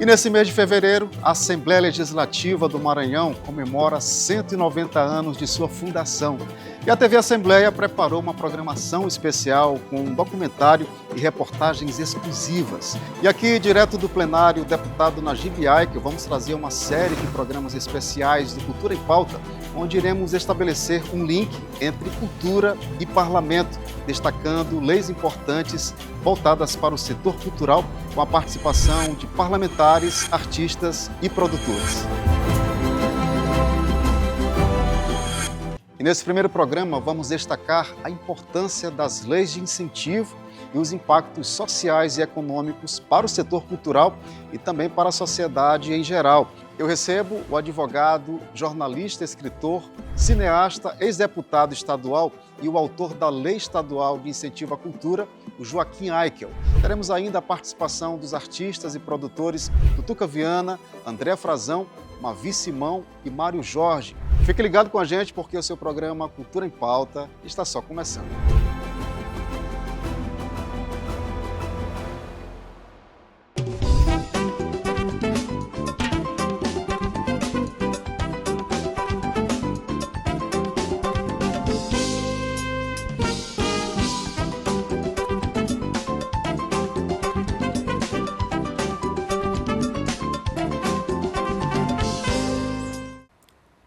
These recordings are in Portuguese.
E nesse mês de fevereiro, a Assembleia Legislativa do Maranhão comemora 190 anos de sua fundação. E a TV Assembleia preparou uma programação especial com um documentário e reportagens exclusivas. E aqui, direto do plenário, o deputado Najib Aikel, vamos trazer uma série de programas especiais do Cultura em Pauta, onde iremos estabelecer um link entre cultura e parlamento, destacando leis importantes voltadas para o setor cultural, com a participação de parlamentares, artistas e produtores. E nesse primeiro programa vamos destacar a importância das leis de incentivo e os impactos sociais e econômicos para o setor cultural e também para a sociedade em geral. Eu recebo o advogado, jornalista, escritor, cineasta, ex-deputado estadual e o autor da Lei Estadual de Incentivo à Cultura, o Joaquim Aikel. Teremos ainda a participação dos artistas e produtores Tutuca Viana, André Frazão, Mavi Simão e Mário Jorge. Fique ligado com a gente porque o seu programa Cultura em Pauta está só começando.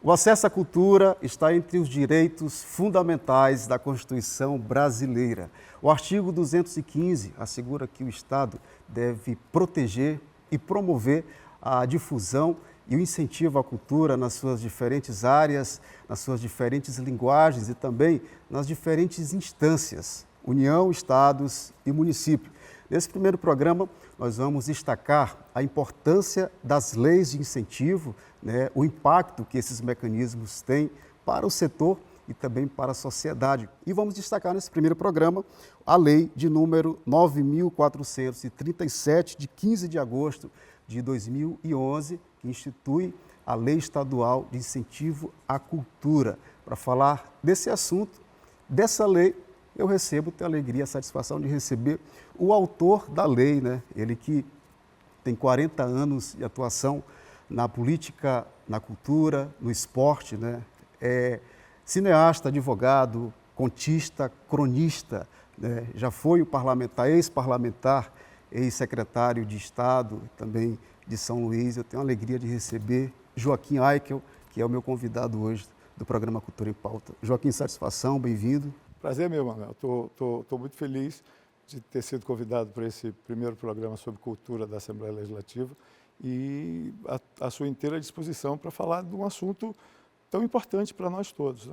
O acesso à cultura está entre os direitos fundamentais da Constituição brasileira. O artigo 215 assegura que o Estado deve proteger e promover a difusão e o incentivo à cultura nas suas diferentes áreas, nas suas diferentes linguagens e também nas diferentes instâncias, União, Estados e município. Nesse primeiro programa, nós vamos destacar a importância das leis de incentivo, o impacto que esses mecanismos têm para o setor e também para a sociedade. E vamos destacar nesse primeiro programa a lei de número 9.437, de 15 de agosto de 2011, que institui a Lei Estadual de Incentivo à Cultura. Para falar desse assunto, dessa lei, eu recebo, tenho a alegria e a satisfação de receber o autor da lei, Ele que tem 40 anos de atuação na política, na cultura, no esporte, É cineasta, advogado, contista, cronista, Já foi o parlamentar, ex-parlamentar, ex-secretário de Estado, também de São Luís. Eu tenho a alegria de receber Joaquim Aikel, que é o meu convidado hoje do programa Cultura em Pauta. Joaquim, satisfação, bem-vindo. Prazer meu, Manuel. Estou muito feliz de ter sido convidado para esse primeiro programa sobre cultura da Assembleia Legislativa e a sua inteira disposição para falar de um assunto tão importante para nós todos,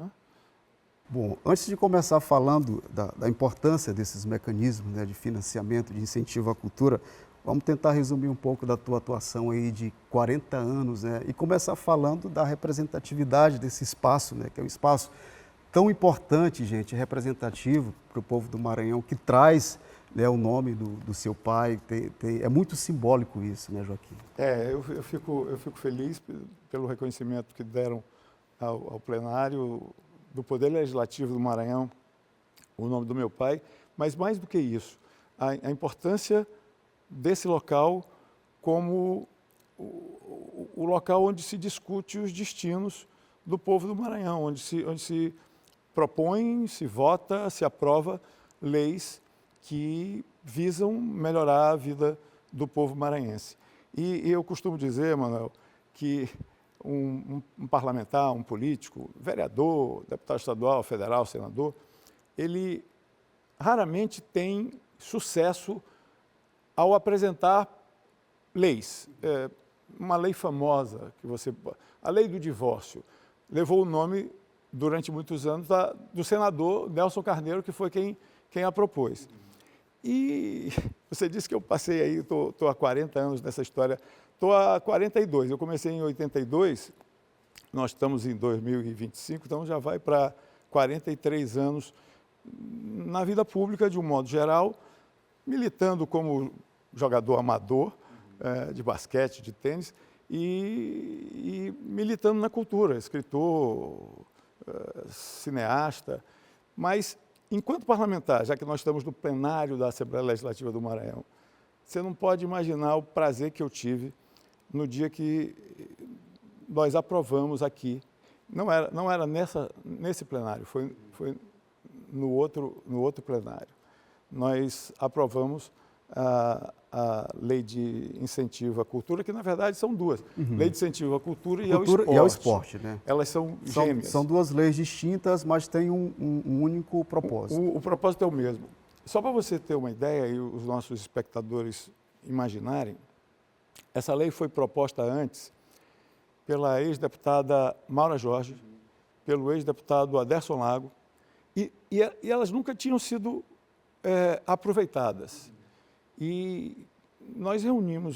Bom, antes de começar falando da importância desses mecanismos de financiamento, de incentivo à cultura, vamos tentar resumir um pouco da tua atuação aí de 40 anos, e começar falando da representatividade desse espaço, que é um espaço tão importante, gente, representativo para o povo do Maranhão, que traz o nome do seu pai. É muito simbólico isso, Joaquim? Eu fico feliz pelo reconhecimento que deram ao plenário do Poder Legislativo do Maranhão, o nome do meu pai, mas mais do que isso, a importância desse local como o local onde se discute os destinos do povo do Maranhão, onde se propõe, se vota, se aprova leis que visam melhorar a vida do povo maranhense. E eu costumo dizer, Manuel, que um parlamentar, um político, vereador, deputado estadual, federal, senador, ele raramente tem sucesso ao apresentar leis. Uma lei famosa, a lei do divórcio, levou o nome durante muitos anos do senador Nelson Carneiro, que foi quem a propôs. E você disse que eu passei aí, estou há 40 anos nessa história, estou há 42, eu comecei em 82, nós estamos em 2025, então já vai para 43 anos na vida pública de um modo geral, militando como jogador amador de basquete, de tênis, e militando na cultura, escritor, cineasta, mas enquanto parlamentar, já que nós estamos no plenário da Assembleia Legislativa do Maranhão, você não pode imaginar o prazer que eu tive no dia que nós aprovamos aqui. Não era nesse plenário, foi no outro plenário. Nós aprovamos a lei de incentivo à cultura, que na verdade são duas. Lei de incentivo à cultura e ao esporte. E ao esporte, né? Elas são gêmeas. São duas leis distintas, mas têm um único propósito. O propósito é o mesmo. Só para você ter uma ideia e os nossos espectadores imaginarem, essa lei foi proposta antes pela ex-deputada Maura Jorge, pelo ex-deputado Aderson Lago, e elas nunca tinham sido aproveitadas. E nós reunimos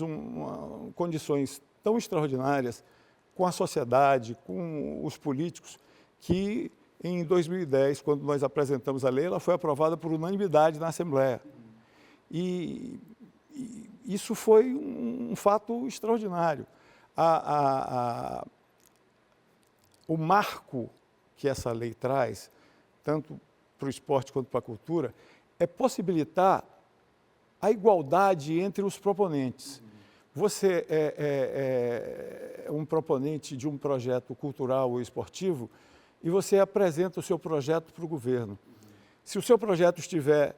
condições tão extraordinárias com a sociedade, com os políticos, que em 2010, quando nós apresentamos a lei, ela foi aprovada por unanimidade na Assembleia. E isso foi um fato extraordinário. O marco que essa lei traz, tanto para o esporte quanto para a cultura, é possibilitar a igualdade entre os proponentes. Você é um proponente de um projeto cultural ou esportivo e você apresenta o seu projeto para o governo. Se o seu projeto estiver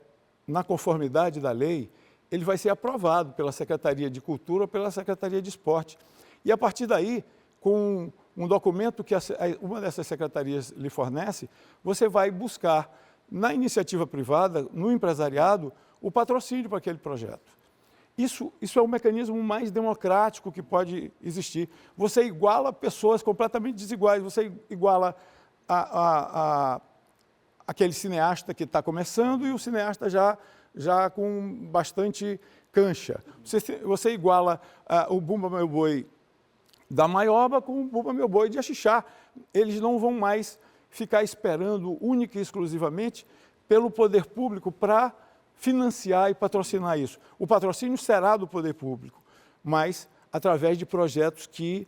na conformidade da lei, ele vai ser aprovado pela Secretaria de Cultura ou pela Secretaria de Esporte. E, a partir daí, com um documento que uma dessas secretarias lhe fornece, você vai buscar, na iniciativa privada, no empresariado, o patrocínio para aquele projeto. Isso é o mecanismo mais democrático que pode existir. Você iguala pessoas completamente desiguais, você iguala aquele cineasta que está começando e o cineasta já com bastante cancha. Você iguala o Bumba Meu Boi da Maioba com o Bumba Meu Boi de Axixá. Eles não vão mais ficar esperando única e exclusivamente pelo poder público para financiar e patrocinar isso. O patrocínio será do poder público, mas através de projetos que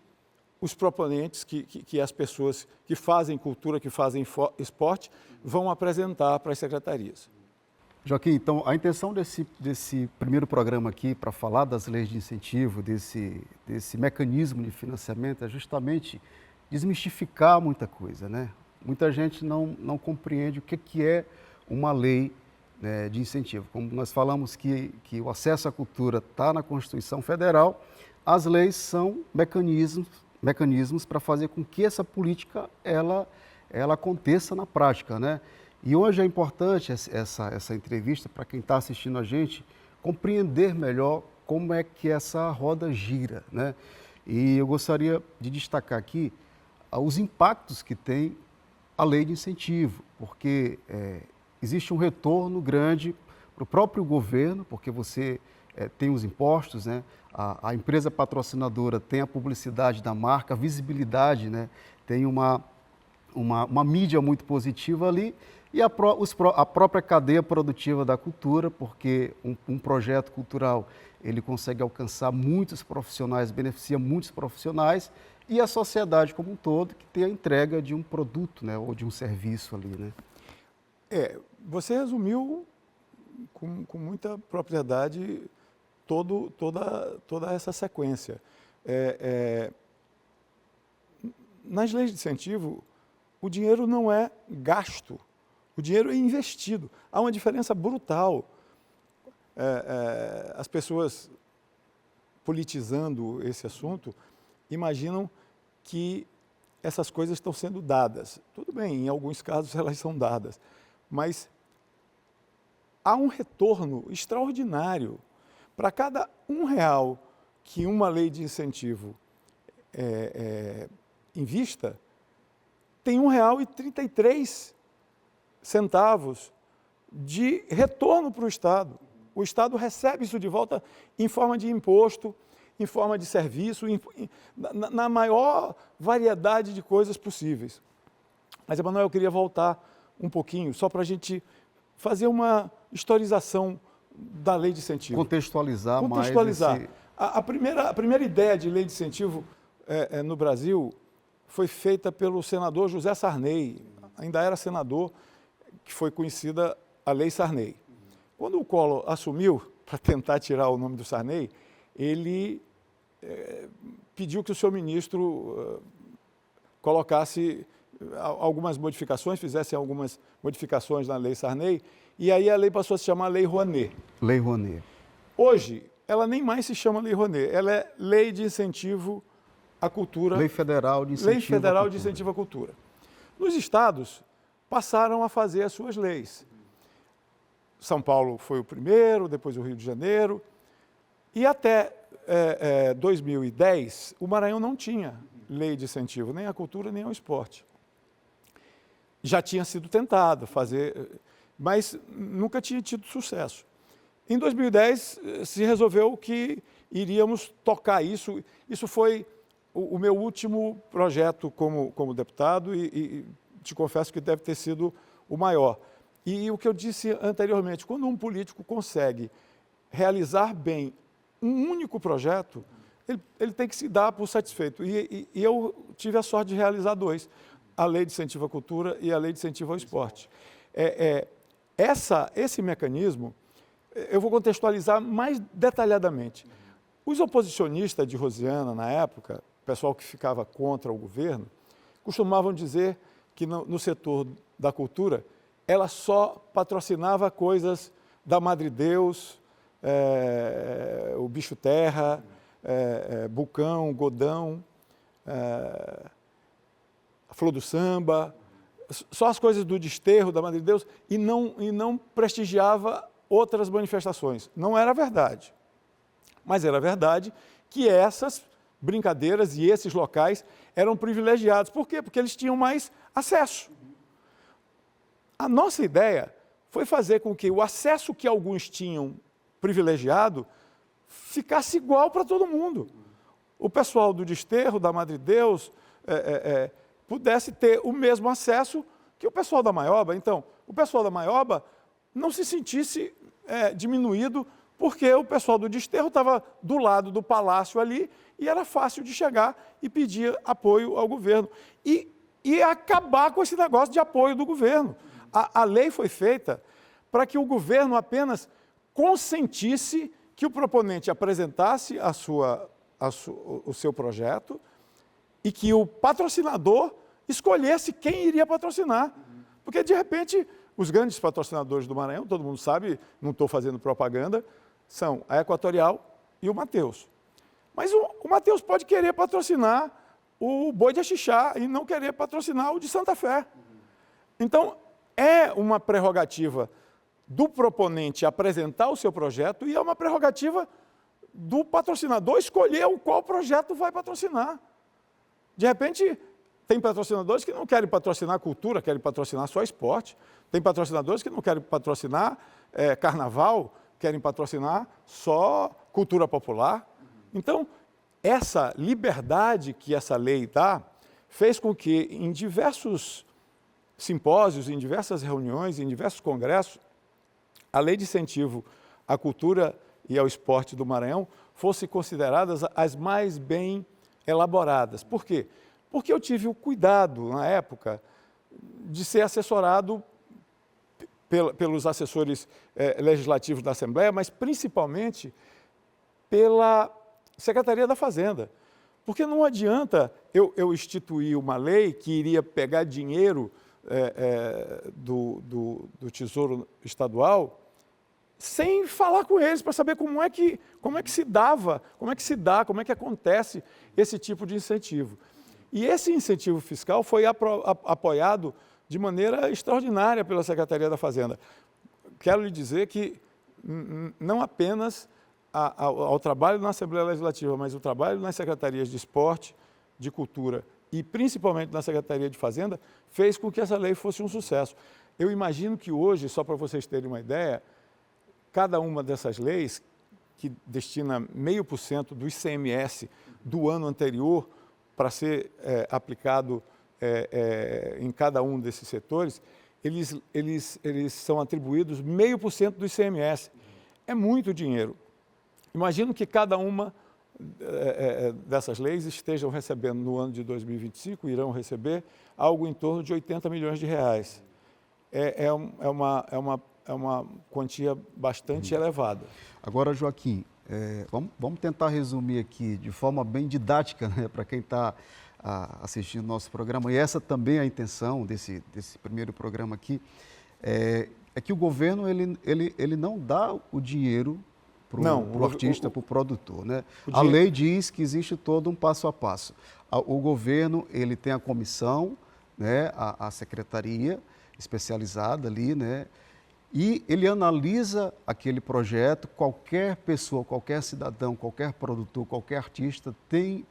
os proponentes, que as pessoas que fazem cultura, que fazem esporte, vão apresentar para as secretarias. Joaquim, então, a intenção desse primeiro programa aqui, para falar das leis de incentivo, desse mecanismo de financiamento, é justamente desmistificar muita coisa, né? Muita gente não compreende o que é uma lei, né, de incentivo. Como nós falamos que o acesso à cultura está na Constituição Federal, as leis são mecanismos para fazer com que essa política ela aconteça na prática, né? E hoje é importante essa entrevista para quem está assistindo a gente compreender melhor como é que essa roda gira, né? E eu gostaria de destacar aqui os impactos que tem a lei de incentivo, porque existe um retorno grande para o próprio governo, porque você tem os impostos, né? A empresa patrocinadora tem a publicidade da marca, a visibilidade, né? Tem uma mídia muito positiva ali, e a própria cadeia produtiva da cultura, porque um projeto cultural ele consegue alcançar muitos profissionais, beneficia muitos profissionais, e a sociedade como um todo, que tem a entrega de um produto, né, ou de um serviço ali, né? Você resumiu com muita propriedade toda essa sequência. Nas leis de incentivo, o dinheiro não é gasto, o dinheiro é investido. Há uma diferença brutal. As pessoas, politizando esse assunto, imaginam que essas coisas estão sendo dadas. Tudo bem, em alguns casos elas são dadas, mas há um retorno extraordinário. Para cada R$1 que uma lei de incentivo invista, tem R$1,33 de retorno para o Estado. O Estado recebe isso de volta em forma de imposto, em forma de serviço, na maior variedade de coisas possíveis. Mas, Emanuel, eu queria voltar um pouquinho, só para a gente fazer uma historização da lei de incentivo. Contextualizar. A primeira ideia de lei de incentivo no Brasil foi feita pelo senador José Sarney, ainda era senador, que foi conhecida a Lei Sarney. Quando o Collor assumiu, para tentar tirar o nome do Sarney, ele pediu que o seu ministro colocasse algumas modificações, fizesse algumas modificações na Lei Sarney, e aí a lei passou a se chamar Lei Rouanet. Lei Rouanet. Hoje, ela nem mais se chama Lei Rouanet, ela é Lei de Incentivo à Cultura. Lei Federal de Incentivo Lei Federal à Cultura. de Incentivo à Cultura. Nos estados, passaram a fazer as suas leis. São Paulo foi o primeiro, depois o Rio de Janeiro, e até 2010, o Maranhão não tinha lei de incentivo, nem à cultura, nem ao esporte. Já tinha sido tentado fazer, mas nunca tinha tido sucesso. Em 2010, se resolveu que iríamos tocar isso. Isso foi o meu último projeto como deputado e te confesso que deve ter sido o maior. E o que eu disse anteriormente, quando um político consegue realizar bem um único projeto, ele tem que se dar por satisfeito. E eu tive a sorte de realizar dois, a Lei de Incentivo à Cultura e a Lei de Incentivo ao Esporte. Esse mecanismo, eu vou contextualizar mais detalhadamente. Os oposicionistas de Rosiana, na época, o pessoal que ficava contra o governo, costumavam dizer que no setor da cultura, ela só patrocinava coisas da Madre Deus, o Bicho Terra, Bucão, Godão, a Flor do Samba, só as coisas do desterro da Madre Deus e não prestigiava outras manifestações. Não era verdade, mas era verdade que essas brincadeiras e esses locais eram privilegiados. Por quê? Porque eles tinham mais acesso. A nossa ideia foi fazer com que o acesso que alguns tinham privilegiado ficasse igual para todo mundo. O pessoal do desterro, da Madre Deus, pudesse ter o mesmo acesso que o pessoal da Maioba. Então, o pessoal da Maioba não se sentisse diminuído porque o pessoal do desterro estava do lado do palácio ali e era fácil de chegar e pedir apoio ao governo. E acabar com esse negócio de apoio do governo. A lei foi feita para que o governo apenas consentisse que o proponente apresentasse o seu projeto e que o patrocinador escolhesse quem iria patrocinar. Porque, de repente, os grandes patrocinadores do Maranhão, todo mundo sabe, não estou fazendo propaganda, são a Equatorial e o Mateus. Mas o Mateus pode querer patrocinar o Boi de Axixá e não querer patrocinar o de Santa Fé. Então, é uma prerrogativa do proponente apresentar o seu projeto e é uma prerrogativa do patrocinador escolher qual projeto vai patrocinar. De repente, tem patrocinadores que não querem patrocinar cultura, querem patrocinar só esporte. Tem patrocinadores que não querem patrocinar carnaval, querem patrocinar só cultura popular. Então, essa liberdade que essa lei dá fez com que em diversos simpósios, em diversas reuniões, em diversos congressos, a Lei de Incentivo à Cultura e ao Esporte do Maranhão fosse consideradas as mais bem elaboradas. Por quê? Porque eu tive o cuidado, na época, de ser assessorado pelos assessores legislativos da Assembleia, mas principalmente pela Secretaria da Fazenda. Porque não adianta eu instituir uma lei que iria pegar dinheiro do Tesouro Estadual sem falar com eles para saber como é que se dava, como é que se dá, como é que acontece esse tipo de incentivo. E esse incentivo fiscal foi apoiado de maneira extraordinária pela Secretaria da Fazenda. Quero lhe dizer que não apenas ao trabalho na Assembleia Legislativa, mas o trabalho nas secretarias de esporte, de cultura e principalmente na Secretaria de Fazenda, fez com que essa lei fosse um sucesso. Eu imagino que hoje, só para vocês terem uma ideia, cada uma dessas leis, que destina 0,5% do ICMS do ano anterior para ser aplicado em cada um desses setores, eles são atribuídos 0,5% do ICMS. É muito dinheiro. Imagino que cada uma dessas leis estejam recebendo no ano de 2025, irão receber algo em torno de 80 milhões de reais. É uma quantia bastante elevada. Agora, Joaquim, Vamos tentar resumir aqui de forma bem didática, né, para quem está assistindo nosso programa, e essa também é a intenção desse primeiro programa aqui, é que o governo ele não dá o dinheiro para o artista, para o produtor. Né? A lei diz que existe todo um passo a passo. O governo ele tem a comissão, né, a secretaria especializada ali, né, e ele analisa aquele projeto. Qualquer pessoa, qualquer cidadão, qualquer produtor, qualquer artista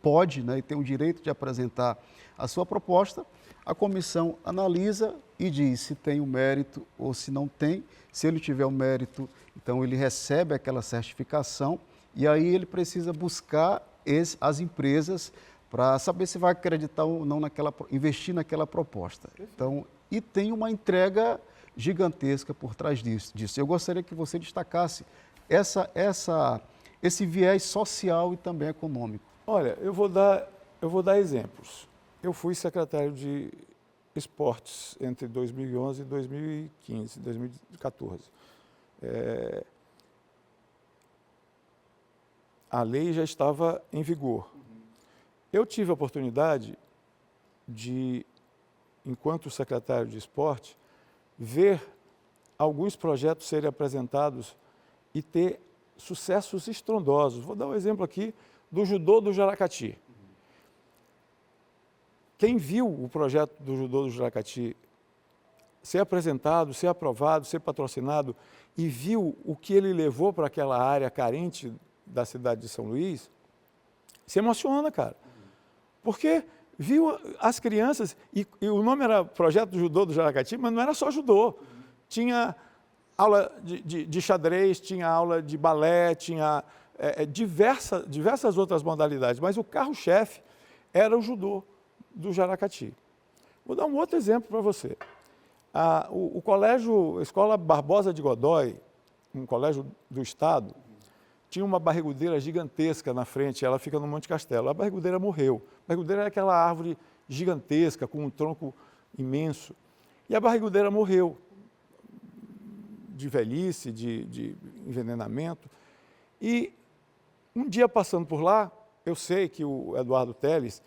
pode, né, e tem o direito de apresentar a sua proposta. A comissão analisa e diz se tem o mérito ou se não tem. Se ele tiver o mérito, então ele recebe aquela certificação e aí ele precisa buscar as empresas para saber se vai acreditar ou não investir naquela proposta. Então, e tem uma entrega gigantesca por trás disso. Eu gostaria que você destacasse esse viés social e também econômico. Olha, eu vou dar exemplos. Eu fui secretário de esportes entre 2011 e 2015, 2014. A lei já estava em vigor. Eu tive a oportunidade de, enquanto secretário de esporte, ver alguns projetos serem apresentados e ter sucessos estrondosos. Vou dar um exemplo aqui do judô do Jaracati. Quem viu o projeto do judô do Jaracati ser apresentado, ser aprovado, ser patrocinado e viu o que ele levou para aquela área carente da cidade de São Luís, se emociona, cara. Porque viu as crianças, e o nome era Projeto do Judô do Jaracati, mas não era só judô. Tinha aula de xadrez, tinha aula de balé, tinha diversas outras modalidades, mas o carro-chefe era o judô do Jaracati. Vou dar um outro exemplo para você. A Escola Barbosa de Godoy, um colégio do estado, tinha uma barrigudeira gigantesca na frente, ela fica no Monte Castelo. A barrigudeira morreu. A barrigudeira é aquela árvore gigantesca, com um tronco imenso. E a barrigudeira morreu, de velhice, de envenenamento. E um dia passando por lá, eu sei que o Eduardo Teles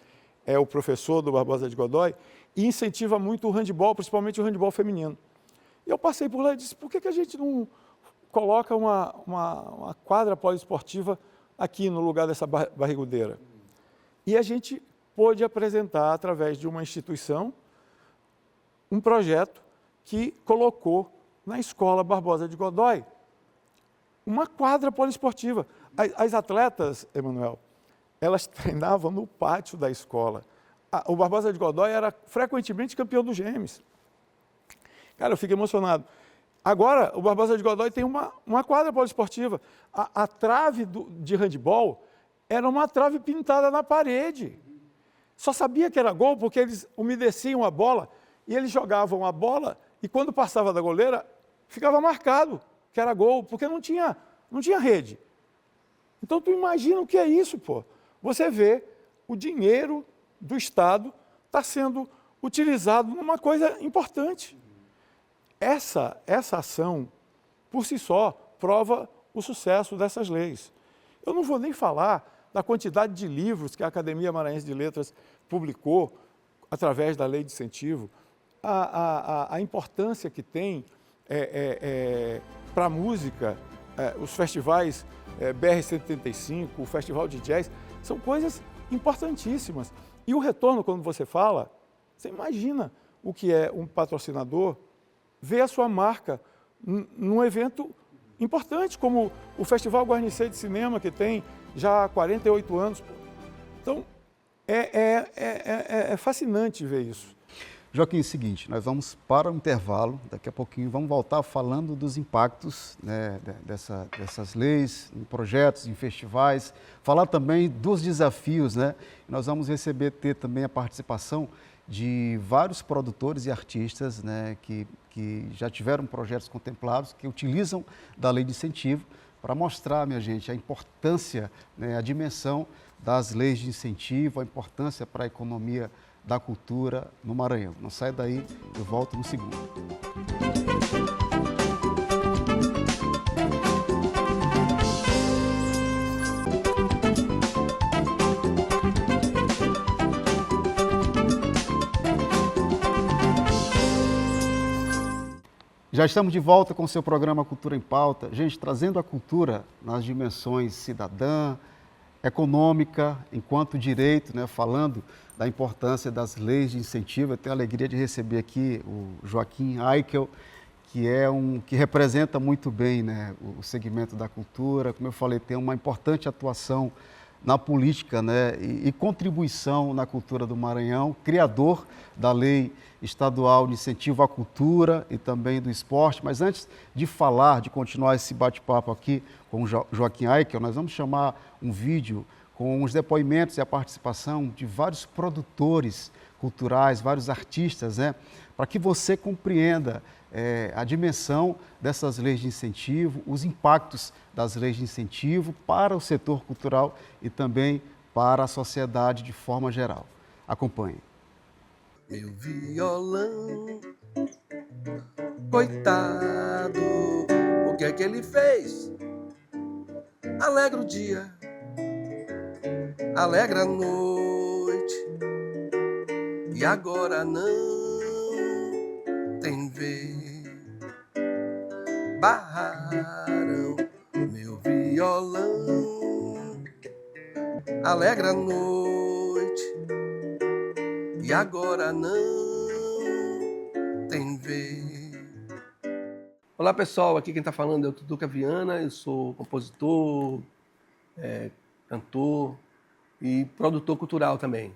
é o professor do Barbosa de Godoy e incentiva muito o handebol, principalmente o handebol feminino. E eu passei por lá e disse, por que a gente não coloca uma quadra poliesportiva aqui no lugar dessa barrigudeira? E a gente pôde apresentar, através de uma instituição, um projeto que colocou na Escola Barbosa de Godoy uma quadra poliesportiva. As atletas, Emanuel, elas treinavam no pátio da escola. O Barbosa de Godoy era frequentemente campeão do Gêmeos. Cara, eu fico emocionado. Agora, o Barbosa de Godoy tem uma quadra poliesportiva. A trave de handebol era uma trave pintada na parede. Só sabia que era gol porque eles umedeciam a bola e eles jogavam a bola e quando passava da goleira, ficava marcado que era gol, porque não tinha rede. Então, tu imagina o que é isso, pô. Você vê o dinheiro do Estado está sendo utilizado numa coisa importante. Essa ação, por si só, prova o sucesso dessas leis. Eu não vou nem falar da quantidade de livros que a Academia Maranhense de Letras publicou através da lei de incentivo, a importância que tem para a música, os festivais BR-135, o Festival de Jazz, são coisas importantíssimas. E o retorno, quando você fala, você imagina o que é um patrocinador ver a sua marca num evento importante, como o Festival Guarnicê de Cinema, que tem já 48 anos. Então, é fascinante ver isso. Joaquim, é o seguinte, nós vamos para o intervalo, daqui a pouquinho vamos voltar falando dos impactos, né, dessas leis, em projetos, em festivais, falar também dos desafios, né? Nós vamos ter também a participação de vários produtores e artistas, né, que já tiveram projetos contemplados, que utilizam da lei de incentivo para mostrar, minha gente, a importância, né, a dimensão das leis de incentivo, a importância para a economia da cultura no Maranhão. Não sai daí, eu volto no segundo. Já estamos de volta com o seu programa Cultura em Pauta. Gente, trazendo a cultura nas dimensões cidadã, econômica, enquanto direito, né? Falando da importância das leis de incentivo. Eu tenho a alegria de receber aqui o Joaquim Aikel, que representa muito bem, né, o segmento da cultura. Como eu falei, tem uma importante atuação na política, né, e contribuição na cultura do Maranhão, criador da Lei Estadual de Incentivo à Cultura e também do Esporte. Mas antes de falar, de continuar esse bate-papo aqui com o Joaquim Aikel, nós vamos chamar um vídeo com os depoimentos e a participação de vários produtores culturais, vários artistas, né, para que você compreenda a dimensão dessas leis de incentivo, os impactos das leis de incentivo para o setor cultural e também para a sociedade de forma geral. Acompanhe. Meu violão, coitado, o que é que ele fez? Alegra o dia, alegra a noite, e agora não tem vez. Barraram meu violão, alegra a noite, e agora não tem vez. Olá pessoal, aqui quem está falando é o Tutuca Viana, eu sou compositor, cantor e produtor cultural também.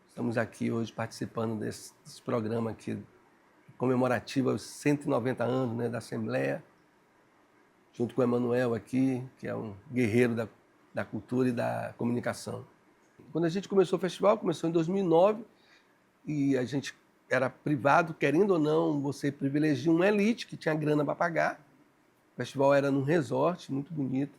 Estamos aqui hoje participando desse programa aqui comemorativo aos 190 anos, né, da Assembleia, junto com o Emanuel aqui, que é um guerreiro da cultura e da comunicação. Quando a gente começou o festival, começou em 2009, e a gente era privado, querendo ou não, você privilegia uma elite que tinha grana para pagar. O festival era num resort muito bonito,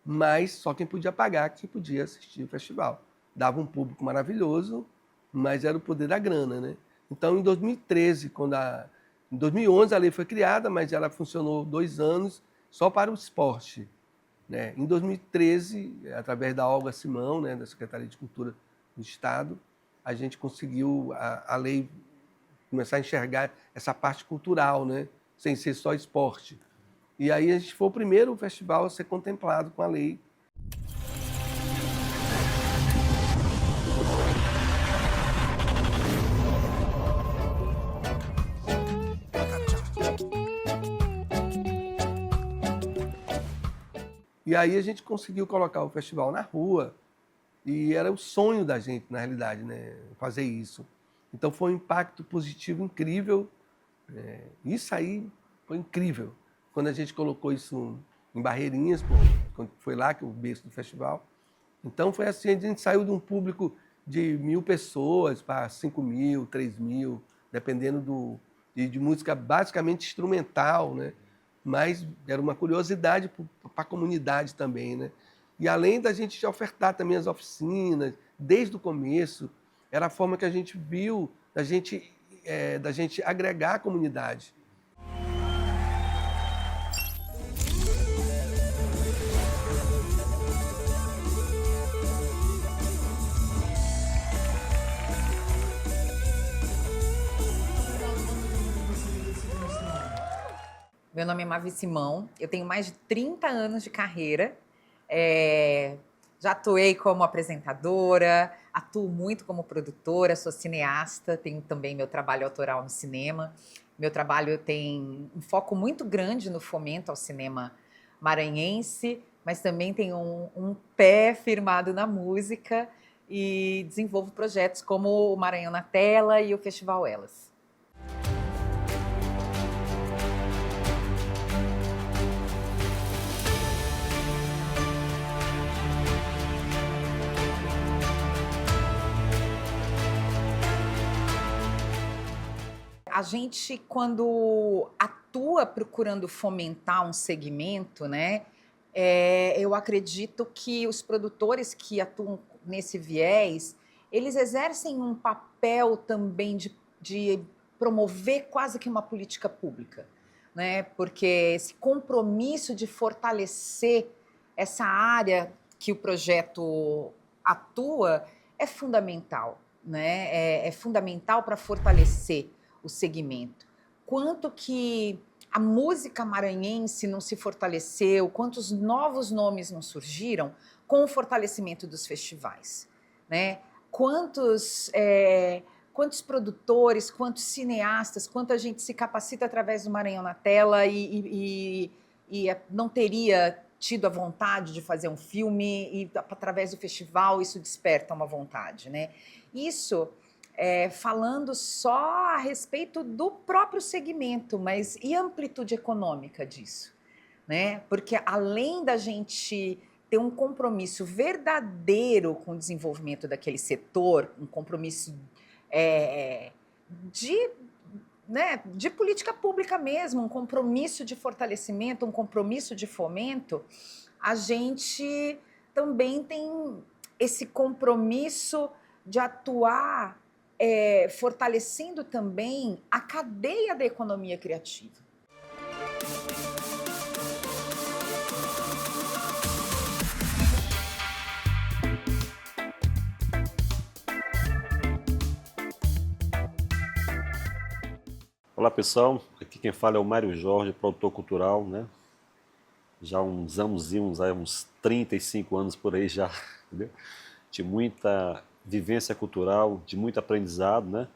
mas só quem podia pagar que podia assistir o festival. Dava um público maravilhoso, mas era o poder da grana, né? Então, em 2013, em 2011 a lei foi criada, mas ela funcionou 2 anos só para o esporte, né? Em 2013, através da Olga Simão, né, da Secretaria de Cultura do Estado, a gente conseguiu a lei começar a enxergar essa parte cultural, né, sem ser só esporte. E aí a gente foi o primeiro festival a ser contemplado com a lei. E aí a gente conseguiu colocar o festival na rua, e era o sonho da gente, na realidade, né, fazer isso. Então foi um impacto positivo incrível, isso aí foi incrível. Quando a gente colocou isso em Barreirinhas, foi lá que o berço do festival. Então foi assim, a gente saiu de um público de 1.000 pessoas para 5.000, 3.000, dependendo de música basicamente instrumental, né? Mas era uma curiosidade para a comunidade também, né? E além da gente ofertar também as oficinas, desde o começo, era a forma que a gente viu da gente agregar a comunidade. Meu nome é Mavi Simão, eu tenho mais de 30 anos de carreira, já atuei como apresentadora, atuo muito como produtora, sou cineasta, tenho também meu trabalho autoral no cinema. Meu trabalho tem um foco muito grande no fomento ao cinema maranhense, mas também tenho um pé firmado na música e desenvolvo projetos como o Maranhão na Tela e o Festival Elas. A gente, quando atua procurando fomentar um segmento, né, eu acredito que os produtores que atuam nesse viés, eles exercem um papel também de promover quase que uma política pública, né, porque esse compromisso de fortalecer essa área que o projeto atua é fundamental, né, é fundamental para fortalecer o segmento, quanto que a música maranhense não se fortaleceu, quantos novos nomes não surgiram com o fortalecimento dos festivais, né? Quantos produtores, quantos cineastas, quanta gente se capacita através do Maranhão na Tela e não teria tido a vontade de fazer um filme e através do festival isso desperta uma vontade, né? Isso falando só a respeito do próprio segmento, mas e a amplitude econômica disso, né? Porque além da gente ter um compromisso verdadeiro com o desenvolvimento daquele setor, um compromisso de política pública mesmo, um compromisso de fortalecimento, um compromisso de fomento, a gente também tem esse compromisso de atuar fortalecendo também a cadeia da economia criativa. Olá pessoal, aqui quem fala é o Mário Jorge, produtor cultural, né? Já uns uns 35 anos por aí já, entendeu? De muita vivência cultural, de muito aprendizado, né?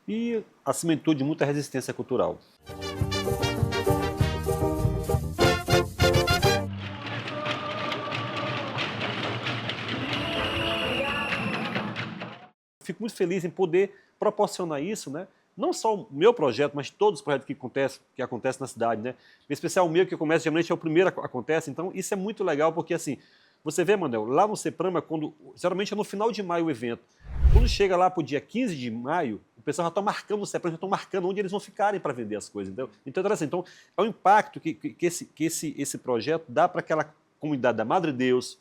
E, acima de tudo, de muita resistência cultural. Fico muito feliz em poder proporcionar isso, né? Não só o meu projeto, mas todos os projetos que acontecem na cidade, né? Em especial o meu, que começa, geralmente é o primeiro que acontece, então isso é muito legal, porque assim, você vê, Manel, lá no CEPRAMA, geralmente é no final de maio o evento, quando chega lá para o dia 15 de maio, o pessoal já está marcando o CEPRAMA, já estão marcando onde eles vão ficarem para vender as coisas, entendeu? Então é o impacto que esse projeto dá para aquela comunidade da Madre Deus,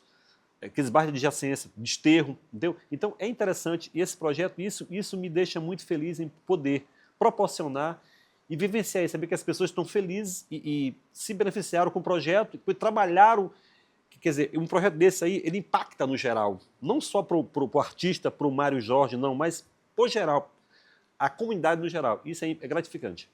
aqueles bairros de adjacência, Desterro, entendeu? Então é interessante, e esse projeto, isso me deixa muito feliz em poder proporcionar e vivenciar isso, saber que as pessoas estão felizes e se beneficiaram com o projeto, e trabalharam, quer dizer, um projeto desse aí, ele impacta no geral, não só para o artista, para o Mário Jorge, não, mas para o geral, a comunidade no geral, isso é gratificante.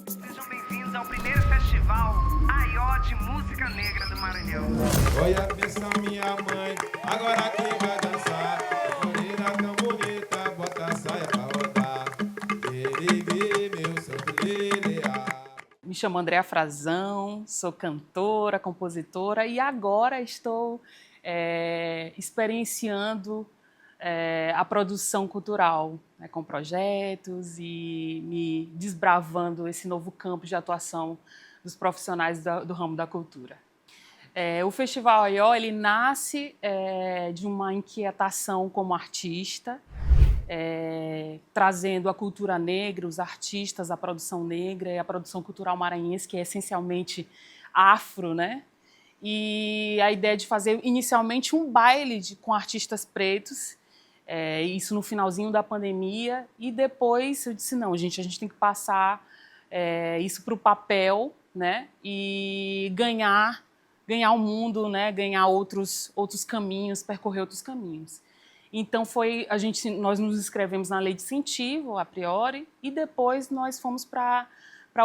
Sejam bem-vindos ao primeiro festival AIO de Música Negra do Maranhão. Olha, atenção, minha mãe, agora quem vai dançar? Menina tão bonita, bota a saia pra rodar. Meu santo lelear. Me chamo Andréa Frazão, sou cantora, compositora e agora estou experienciando a produção cultural, né, com projetos e me desbravando esse novo campo de atuação dos profissionais do ramo da cultura. O Festival AIO, ele nasce de uma inquietação como artista, trazendo a cultura negra, os artistas, a produção negra e a produção cultural maranhense, que é essencialmente afro, né? E a ideia de fazer inicialmente um baile com artistas pretos, isso no finalzinho da pandemia, e depois eu disse, não, gente, a gente tem que passar isso para o papel, né? E ganhar o mundo, né? Ganhar outros caminhos, percorrer outros caminhos. Então nós nos inscrevemos na lei de incentivo, a priori, e depois nós fomos para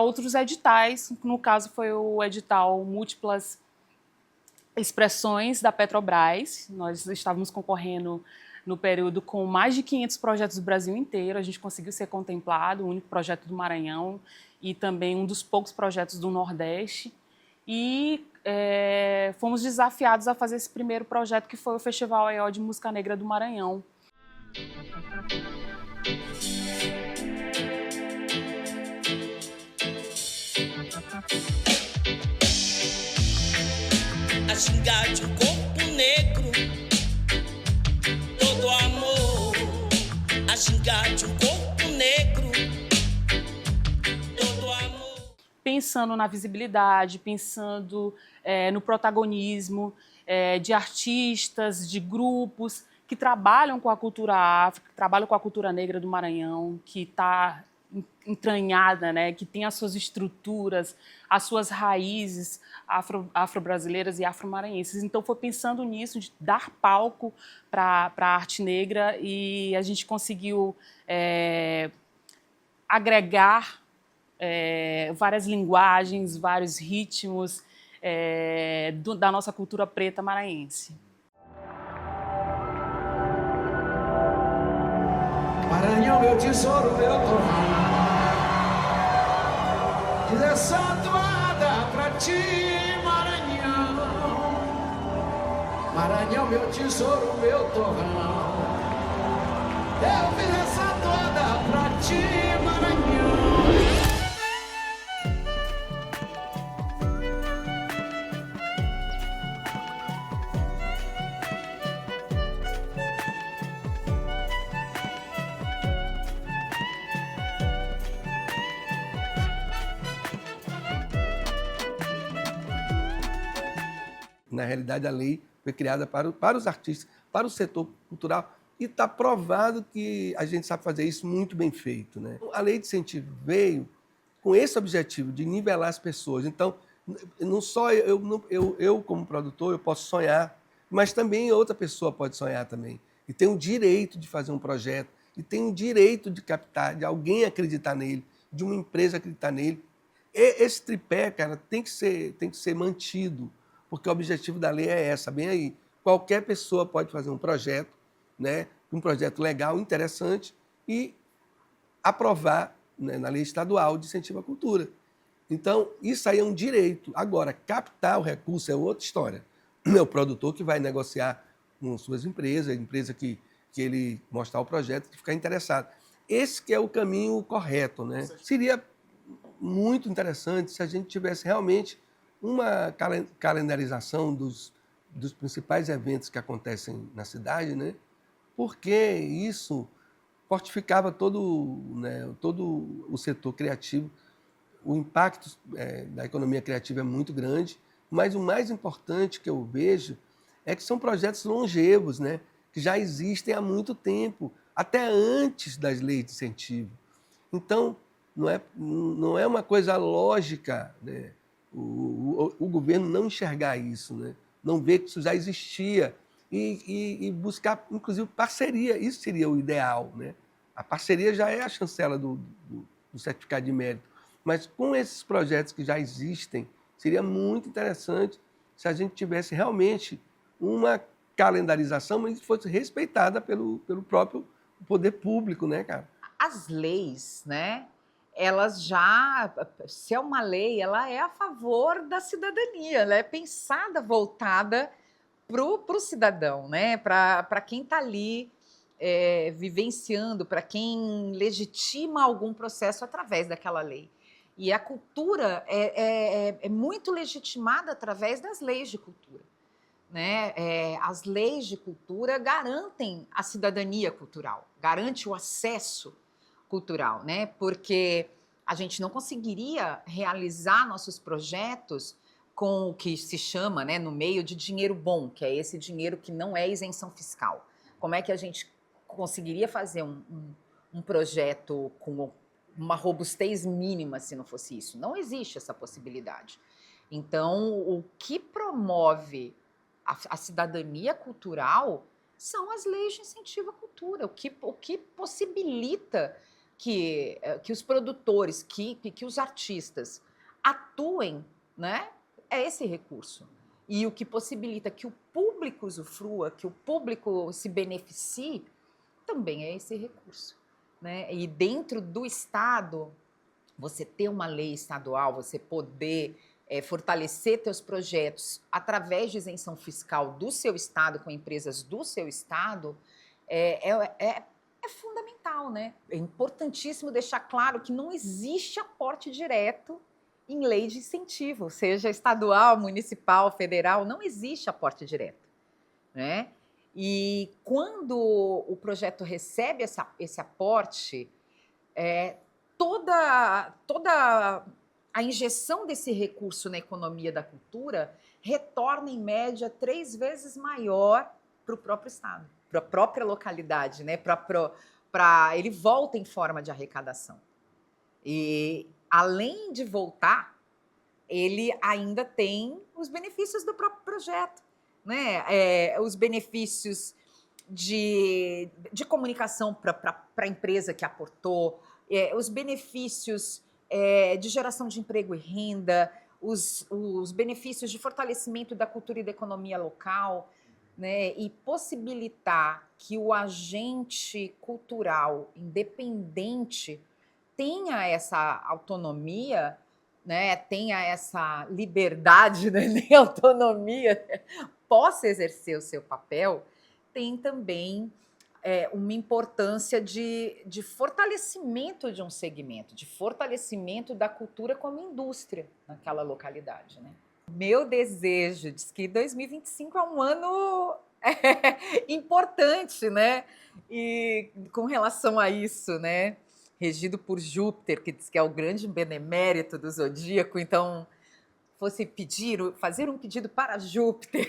outros editais. No caso foi o edital Múltiplas Expressões da Petrobras. Nós estávamos concorrendo no período com mais de 500 projetos do Brasil inteiro. A gente conseguiu ser contemplado, o único projeto do Maranhão e também um dos poucos projetos do Nordeste. E fomos desafiados a fazer esse primeiro projeto, que foi o Festival AIO de Música Negra do Maranhão. A gingar de um corpo negro, todo amor. A gingar de um corpo negro, todo amor. Pensando na visibilidade, pensando no protagonismo de artistas, de grupos que trabalham com a cultura afro, que trabalham com a cultura negra do Maranhão, que está entranhada, né, que tem as suas estruturas, as suas raízes afro-brasileiras e afro-maranhenses. Então, foi pensando nisso, de dar palco para a arte negra, e a gente conseguiu agregar várias linguagens, vários ritmos da nossa cultura preta maranhense. Maranhão, meu tesouro, meu torrão, fiz essa toada pra ti, Maranhão. Maranhão, meu tesouro, meu torrão, eu fiz essa toada pra ti, Maranhão. Na realidade, a lei foi criada para os artistas, para o setor cultural, e está provado que a gente sabe fazer isso muito bem feito, né? A lei de incentivo veio com esse objetivo de nivelar as pessoas. Então, não só eu como produtor, eu posso sonhar, mas também outra pessoa pode sonhar também. E tem o direito de fazer um projeto, e tem o direito de captar, de alguém acreditar nele, de uma empresa acreditar nele. E esse tripé, cara, tem que ser mantido, porque o objetivo da lei é essa, bem aí. Qualquer pessoa pode fazer um projeto, né, um projeto legal, interessante, e aprovar, né, na lei estadual de incentivo à cultura. Então, isso aí é um direito. Agora, captar o recurso é outra história. É o produtor que vai negociar com suas empresas, a empresa que ele mostrar o projeto, que ficar interessado. Esse que é o caminho correto, né? Seria muito interessante se a gente tivesse realmente uma calendarização dos principais eventos que acontecem na cidade, né? Porque isso fortificava todo o setor criativo. O impacto da economia criativa é muito grande, mas o mais importante que eu vejo é que são projetos longevos, né? Que já existem há muito tempo, até antes das leis de incentivo. Então, não é uma coisa lógica, né, o governo não enxergar isso, né? Não ver que isso já existia e buscar, inclusive, parceria. Isso seria o ideal, né? A parceria já é a chancela do certificado de mérito. Mas com esses projetos que já existem, seria muito interessante se a gente tivesse realmente uma calendarização, mas que fosse respeitada pelo próprio poder público, né, cara? As leis, né? Elas já, se é uma lei, ela é a favor da cidadania, ela é pensada, voltada para o cidadão, né? Para quem está ali vivenciando, para quem legitima algum processo através daquela lei. E a cultura é muito legitimada através das leis de cultura, né? As leis de cultura garantem a cidadania cultural, garante o acesso cultural, né? Porque a gente não conseguiria realizar nossos projetos com o que se chama, né, no meio de dinheiro bom, que é esse dinheiro que não é isenção fiscal. Como é que a gente conseguiria fazer um projeto com uma robustez mínima se não fosse isso? Não existe essa possibilidade. Então, o que promove a cidadania cultural são as leis de incentivo à cultura, o que possibilita que os produtores, que os artistas atuem, né, é esse recurso. E o que possibilita que o público usufrua, que o público se beneficie, também é esse recurso, né? E dentro do Estado, você ter uma lei estadual, você poder fortalecer seus projetos através de isenção fiscal do seu Estado, com empresas do seu Estado, é fundamental, né? É importantíssimo deixar claro que não existe aporte direto em lei de incentivo, seja estadual, municipal, federal, não existe aporte direto, né? E quando o projeto recebe esse aporte, toda a injeção desse recurso na economia da cultura retorna, em média, 3 vezes maior para o próprio Estado, para a própria localidade, né? Ele volta em forma de arrecadação, E, além de voltar, ele ainda tem os benefícios do próprio projeto, né? Os benefícios de comunicação para a empresa que aportou, os benefícios de geração de emprego e renda, os benefícios de fortalecimento da cultura e da economia local, né? E possibilitar que o agente cultural independente tenha essa autonomia, né? Tenha essa liberdade, né? Nem autonomia, possa exercer o seu papel, tem também uma importância de fortalecimento de um segmento, de fortalecimento da cultura como indústria naquela localidade, né? Meu desejo diz que 2025 é um ano importante, né? E com relação a isso, né? Regido por Júpiter, que diz que é o grande benemérito do zodíaco, então fosse fazer um pedido para Júpiter,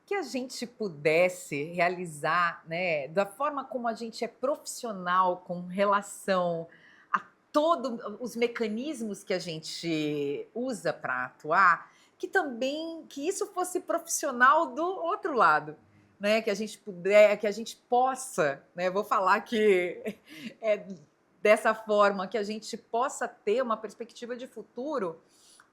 que a gente pudesse realizar, né, da forma como a gente é profissional com relação a todos os mecanismos que a gente usa para atuar, que isso fosse profissional do outro lado, né, que a gente possa, né, vou falar que dessa forma, que a gente possa ter uma perspectiva de futuro,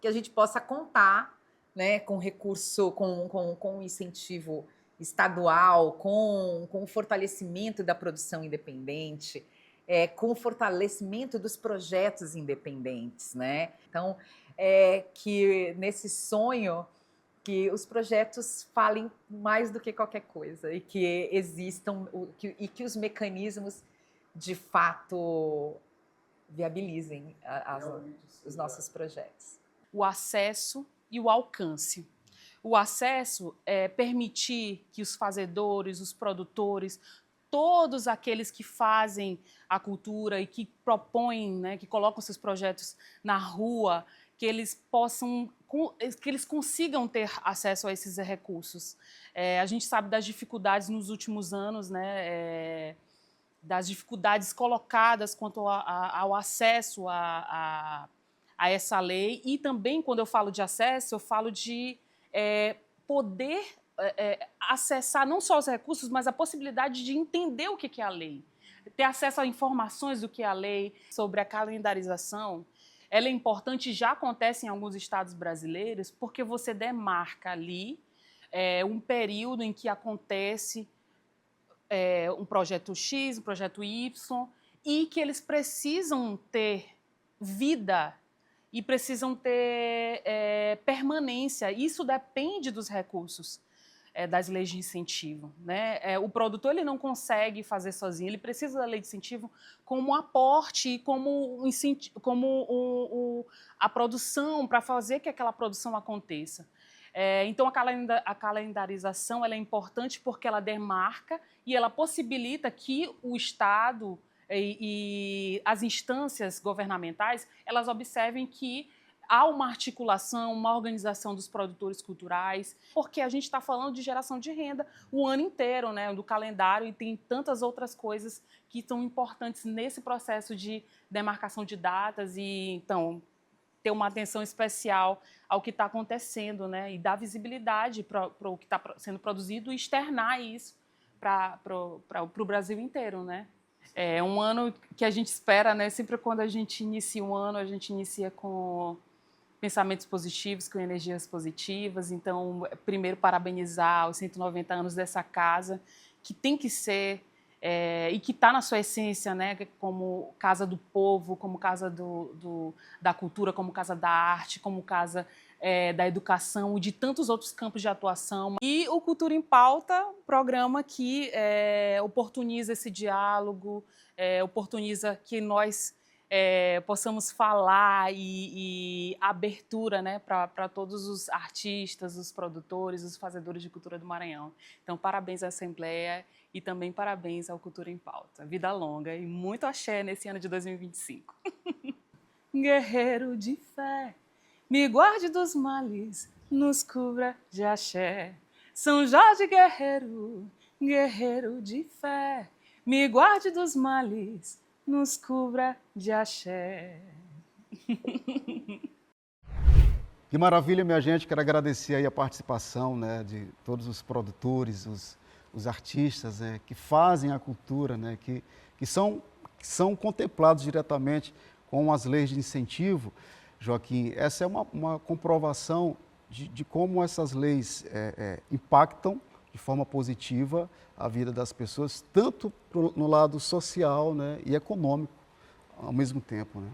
que a gente possa contar, né, com recurso, com incentivo estadual, com o fortalecimento da produção independente, com o fortalecimento dos projetos independentes, né? Então, que nesse sonho que os projetos falem mais do que qualquer coisa e que existam e que os mecanismos de fato viabilizem os nossos projetos. O acesso e o alcance. O acesso é permitir que os fazedores, os produtores, todos aqueles que fazem a cultura e que propõem, né, que colocam seus projetos na rua, que eles consigam ter acesso a esses recursos. A gente sabe das dificuldades nos últimos anos, né, das dificuldades colocadas quanto ao acesso a essa lei, e também, quando eu falo de acesso, eu falo de poder acessar não só os recursos, mas a possibilidade de entender o que é a lei, ter acesso a informações do que é a lei, sobre a calendarização. Ela é importante, já acontece em alguns estados brasileiros, porque você demarca ali um período em que acontece um projeto X, um projeto Y, e que eles precisam ter vida e precisam ter permanência. Isso depende dos recursos das leis de incentivo, né? O produtor ele não consegue fazer sozinho, ele precisa da lei de incentivo como um aporte, como a produção, para fazer que aquela produção aconteça. Então, a calendarização ela é importante porque ela demarca e ela possibilita que o Estado e as instâncias governamentais elas observem que há uma articulação, uma organização dos produtores culturais, porque a gente está falando de geração de renda o ano inteiro, né, do calendário, e tem tantas outras coisas que são importantes nesse processo de demarcação de datas, e então ter uma atenção especial ao que está acontecendo, né, e dar visibilidade para o que está sendo produzido e externar isso para o Brasil inteiro, né. É um ano que a gente espera, né, sempre quando a gente inicia um ano, a gente inicia com pensamentos positivos, com energias positivas. Então, primeiro, parabenizar os 190 anos dessa casa, que tem que ser, e que está na sua essência, né, como casa do povo, como casa da cultura, como casa da arte, como casa da educação e de tantos outros campos de atuação. E o Cultura em Pauta, programa que oportuniza esse diálogo, oportuniza que nós possamos falar e abertura, né, para todos os artistas, os produtores, os fazedores de cultura do Maranhão. Então, parabéns à Assembleia e também parabéns ao Cultura em Pauta. Vida longa e muito axé nesse ano de 2025. Guerreiro de fé, me guarde dos males, nos cubra de axé. São Jorge guerreiro, guerreiro de fé, me guarde dos males, nos cubra de axé. Que maravilha, minha gente. Quero agradecer aí a participação, né, de todos os produtores, os artistas, né, que fazem a cultura, né, que são contemplados diretamente com as leis de incentivo. Joaquim, essa é uma comprovação de como essas leis impactam de forma positiva a vida das pessoas, tanto no lado social, né, e econômico ao mesmo tempo, né?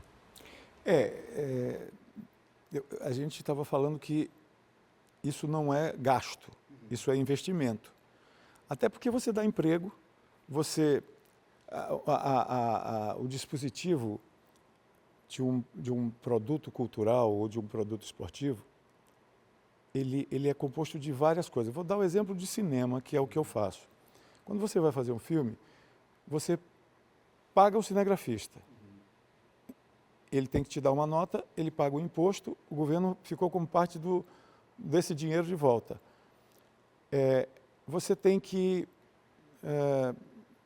A gente estava falando que isso não é gasto, isso é investimento. Até porque você dá emprego, o dispositivo de um produto cultural ou de um produto esportivo, ele é composto de várias coisas. Vou dar o exemplo de cinema, que é o que eu faço. Quando você vai fazer um filme, você paga o cinegrafista. Ele tem que te dar uma nota, ele paga o imposto, o governo ficou como parte desse dinheiro de volta. Você tem que